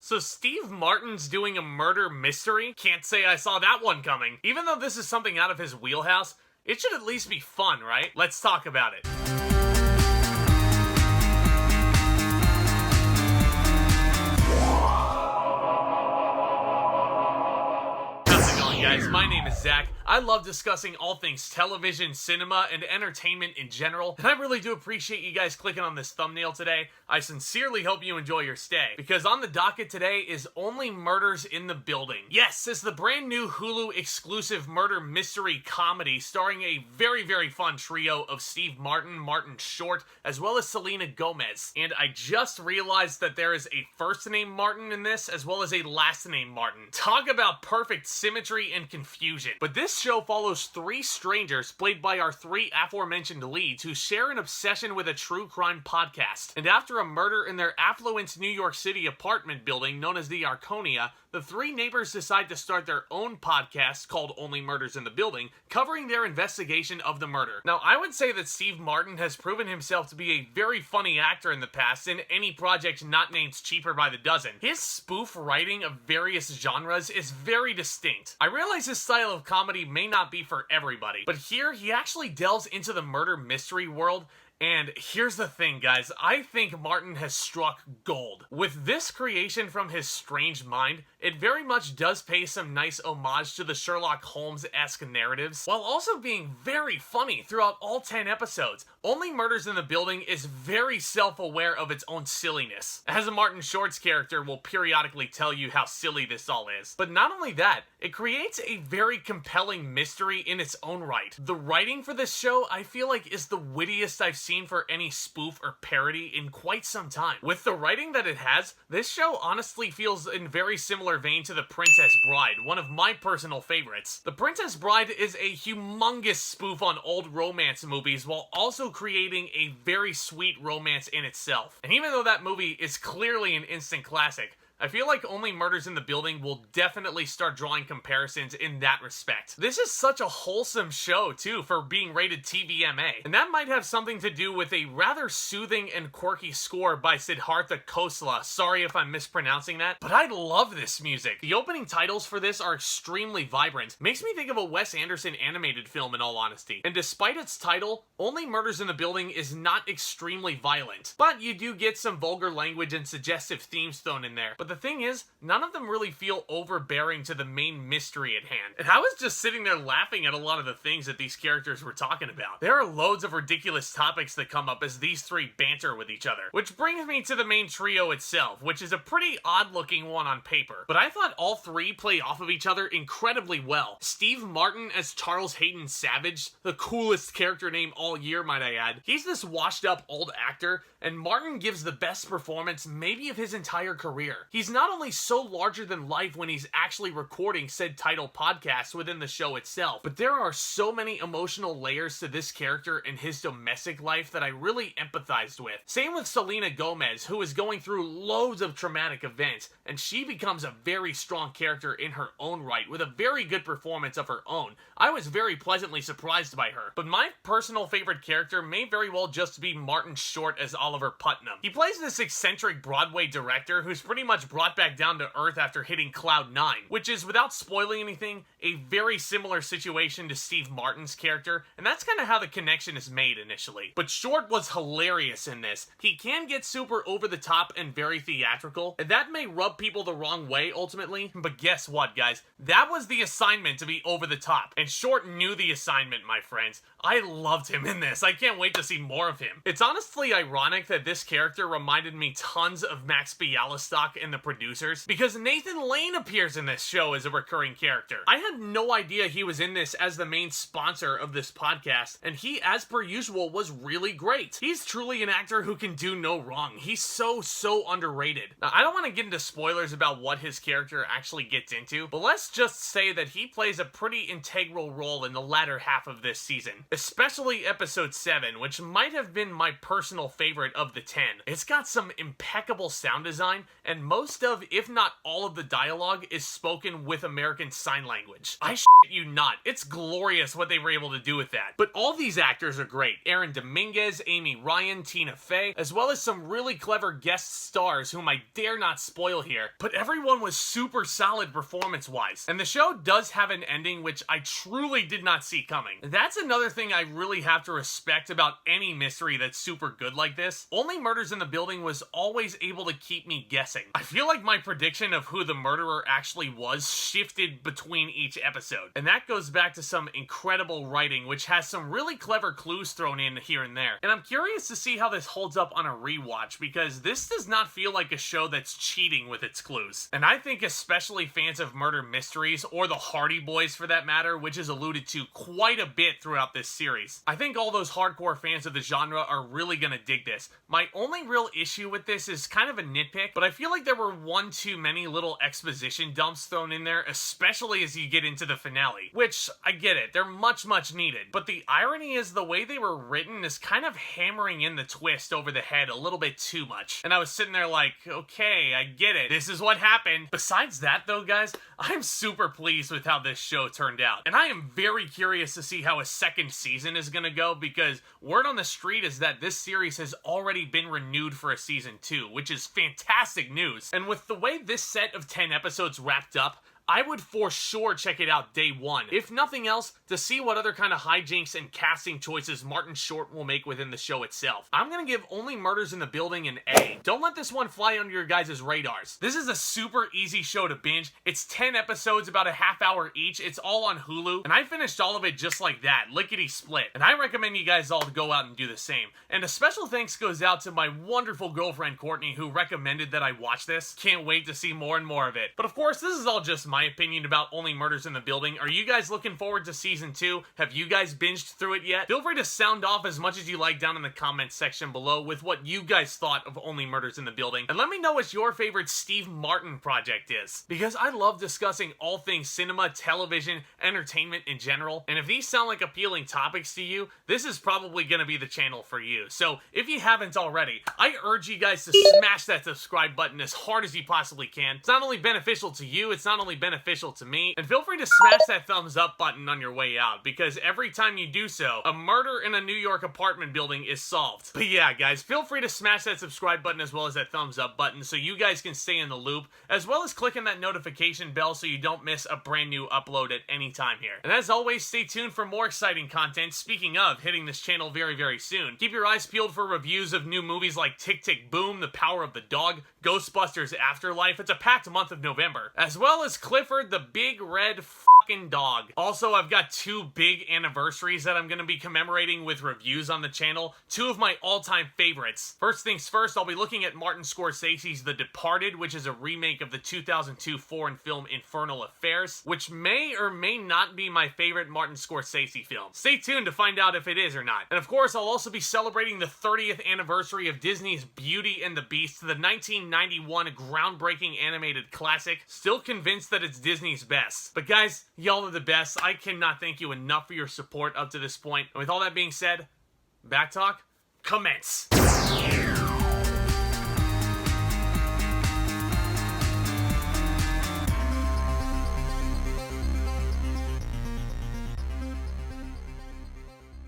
So Steve Martin's doing a murder mystery? Can't say I saw that one coming. Even though this is something out of his wheelhouse, it should at least be fun, right? Let's talk about it. Guys, my name is Zack. I love discussing all things television, cinema, and entertainment in general, and I really do appreciate you guys clicking on this thumbnail today. I sincerely hope you enjoy your stay, because on the docket today is Only Murders in the Building. Yes, it's the brand new Hulu exclusive murder mystery comedy starring a very, very fun trio of Steve Martin, Martin Short, as well as Selena Gomez. And I just realized that there is a first name Martin in this, as well as a last name Martin. Talk about perfect symmetry and confusion. But this show follows three strangers played by our three aforementioned leads who share an obsession with a true crime podcast. And after a murder in their affluent New York City apartment building known as the Arconia, the three neighbors decide to start their own podcast called Only Murders in the Building, covering their investigation of the murder. Now, I would say that Steve Martin has proven himself to be a very funny actor in the past in any project not named Cheaper by the Dozen. His spoof writing of various genres is very distinct. I realize his style of comedy may not be for everybody, but here he actually delves into the murder mystery world. And here's the thing, guys, I think Martin has struck gold. With this creation from his strange mind, it very much does pay some nice homage to the Sherlock Holmes-esque narratives, while also being very funny throughout all 10 episodes. Only Murders in the Building is very self-aware of its own silliness, as Martin Short's character will periodically tell you how silly this all is. But not only that, it creates a very compelling mystery in its own right. The writing for this show, I feel like, is the wittiest I've seen for any spoof or parody in quite some time. With the writing that it has, this show honestly feels in very similar vein to The Princess Bride, one of my personal favorites. The Princess Bride is a humongous spoof on old romance movies while also creating a very sweet romance in itself. And even though that movie is clearly an instant classic, I feel like Only Murders in the Building will definitely start drawing comparisons in that respect. This is such a wholesome show, too, for being rated TVMA. And that might have something to do with a rather soothing and quirky score by Siddhartha Khosla. Sorry if I'm mispronouncing that, but I love this music. The opening titles for this are extremely vibrant. Makes me think of a Wes Anderson animated film, in all honesty. And despite its title, Only Murders in the Building is not extremely violent. But you do get some vulgar language and suggestive themes thrown in there. But the thing is, none of them really feel overbearing to the main mystery at hand. And I was just sitting there laughing at a lot of the things that these characters were talking about. There are loads of ridiculous topics that come up as these three banter with each other. Which brings me to the main trio itself, which is a pretty odd-looking one on paper. But I thought all three play off of each other incredibly well. Steve Martin as Charles Hayden Savage, the coolest character name all year, might I add. He's this washed-up old actor, and Martin gives the best performance maybe of his entire career. He's not only so larger than life when he's actually recording said title podcast within the show itself, but there are so many emotional layers to this character and his domestic life that I really empathized with. Same with Selena Gomez, who is going through loads of traumatic events, and she becomes a very strong character in her own right, with a very good performance of her own. I was very pleasantly surprised by her. But my personal favorite character may very well just be Martin Short as Oliver Putnam. He plays this eccentric Broadway director who's pretty much brought back down to earth after hitting Cloud 9, which is, without spoiling anything, a very similar situation to Steve Martin's character, and that's kind of how the connection is made initially. But Short was hilarious in this. He can get super over the top and very theatrical, and that may rub people the wrong way ultimately, but guess what, guys? That was the assignment, to be over the top, and Short knew the assignment, my friends. I loved him in this. I can't wait to see more of him. It's honestly ironic that this character reminded me tons of Max Bialystock in The Producers, because Nathan Lane appears in this show as a recurring character. I had no idea he was in this as the main sponsor of this podcast, and he, as per usual, was really great. He's truly an actor who can do no wrong. He's so underrated. Now, I don't want to get into spoilers about what his character actually gets into, but let's just say that he plays a pretty integral role in the latter half of this season. Especially episode 7, which might have been my personal favorite of the 10. It's got some impeccable sound design, and most most of, if not all of the dialogue is spoken with American Sign Language. I shit you not. It's glorious what they were able to do with that. But all these actors are great. Aaron Dominguez, Amy Ryan, Tina Fey, as well as some really clever guest stars whom I dare not spoil here. But everyone was super solid performance-wise. And the show does have an ending which I truly did not see coming. That's another thing I really have to respect about any mystery that's super good like this. Only Murders in the Building was always able to keep me guessing. I feel like my prediction of who the murderer actually was shifted between each episode. And that goes back to some incredible writing, which has some really clever clues thrown in here and there. And I'm curious to see how this holds up on a rewatch, because this does not feel like a show that's cheating with its clues. And I think especially fans of murder mysteries, or the Hardy Boys for that matter, which is alluded to quite a bit throughout this series. I think all those hardcore fans of the genre are really gonna dig this. My only real issue with this is kind of a nitpick, but I feel like there were one too many little exposition dumps thrown in there, especially as you get into the finale. Which, I get it, they're much needed. But the irony is the way they were written is kind of hammering in the twist over the head a little bit too much. And I was sitting there like, okay, I get it. This is what happened. Besides that though, guys, I'm super pleased with how this show turned out. And I am very curious to see how a second season is gonna go, because word on the street is that this series has already been renewed for a season 2, which is fantastic news. And with the way this set of 10 episodes wrapped up, I would for sure check it out day one, if nothing else, to see what other kind of hijinks and casting choices Martin Short will make within the show itself. I'm gonna give Only Murders in the Building an A. Don't let this one fly under your guys' radars. This is a super easy show to binge. It's 10 episodes, about a half hour each. It's all on Hulu, and I finished all of it just like that, lickety-split. And I recommend you guys all to go out and do the same. And a special thanks goes out to my wonderful girlfriend Courtney, who recommended that I watch this. Can't wait to see more and more of it. But of course, this is all just my opinion about Only Murders in the Building. Are you guys looking forward to season 2? Have you guys binged through it yet? Feel free to sound off as much as you like down in the comments section below with what you guys thought of Only Murders in the Building. And let me know what your favorite Steve Martin project is, because I love discussing all things cinema, television, entertainment in general. And if these sound like appealing topics to you, this is probably going to be the channel for you. So if you haven't already, I urge you guys to smash that subscribe button as hard as you possibly can. It's not only beneficial to you, it's not only beneficial to me. And feel free to smash that thumbs up button on your way out, because every time you do so, a murder in a New York apartment building is solved. But yeah, guys, feel free to smash that subscribe button as well as that thumbs up button so you guys can stay in the loop, as well as clicking that notification bell so you don't miss a brand new upload at any time here. And as always, stay tuned for more exciting content. Speaking of hitting this channel very soon, keep your eyes peeled for reviews of new movies like Tick Tick Boom, The Power of the Dog, Ghostbusters Afterlife. It's a packed month of November, as well as Clifford the Big Red fucking Dog. Also, I've got 2 big anniversaries that I'm going to be commemorating with reviews on the channel. 2 of my all-time favorites. First things first, I'll be looking at Martin Scorsese's The Departed, which is a remake of the 2002 foreign film Infernal Affairs, which may or may not be my favorite Martin Scorsese film. Stay tuned to find out if it is or not. And of course, I'll also be celebrating the 30th anniversary of Disney's Beauty and the Beast, the 1991 groundbreaking animated classic. Still convinced that it's Disney's best. But guys, y'all are the best. I cannot thank you enough for your support up to this point. And with all that being said, back talk, commence.